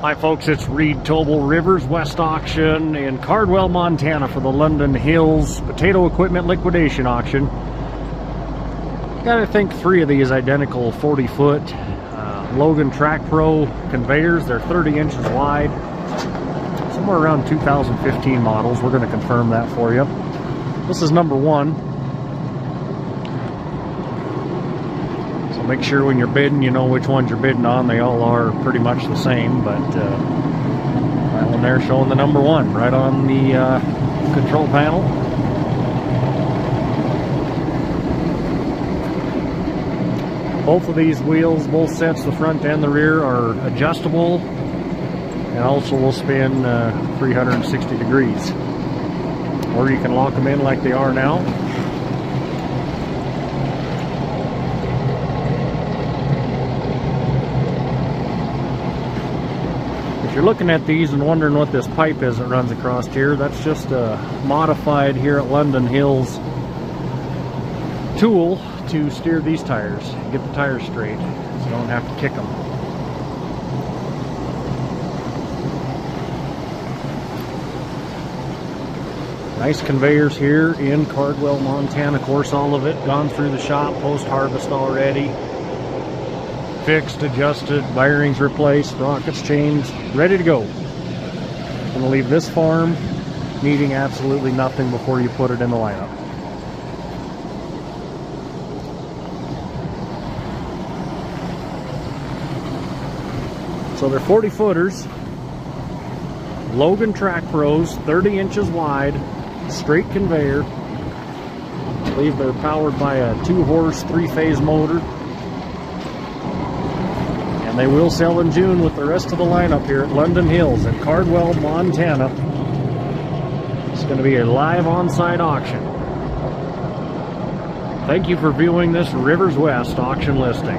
Hi folks, it's Reed Tobel, Rivers West Auction in Cardwell, Montana for the London Hills Potato Equipment Liquidation Auction. Got, I think, 3 of these identical 40-foot Logan Track Pro conveyors. They're 30 inches wide, somewhere around 2015 models. We're going to confirm that for you. This is number 1. Make sure when you're bidding, you know which ones you're bidding on. They all are pretty much the same, but that one there showing the number 1 right on the control panel. Both of these wheels, both sets, the front and the rear, are adjustable and also will spin 360 degrees. Or you can lock them in like they are now. If you're looking at these and wondering what this pipe is that runs across here, that's just a modified here at London Hills tool to steer these tires, get the tires straight, so you don't have to kick them. Nice conveyors here in Cardwell, Montana. Of course, all of it gone through the shop post-harvest already. Fixed, adjusted, bearings replaced, sprockets changed, ready to go. I'm going to leave this farm needing absolutely nothing before you put it in the lineup. So they're 40 footers, Logan Track Pros, 30 inches wide, straight conveyor. I believe they're powered by a 2-horse, 3-phase motor. And they will sell in June with the rest of the lineup here at London Hills in Cardwell, Montana. It's going to be a live on-site auction. Thank you for viewing this Rivers West auction listing.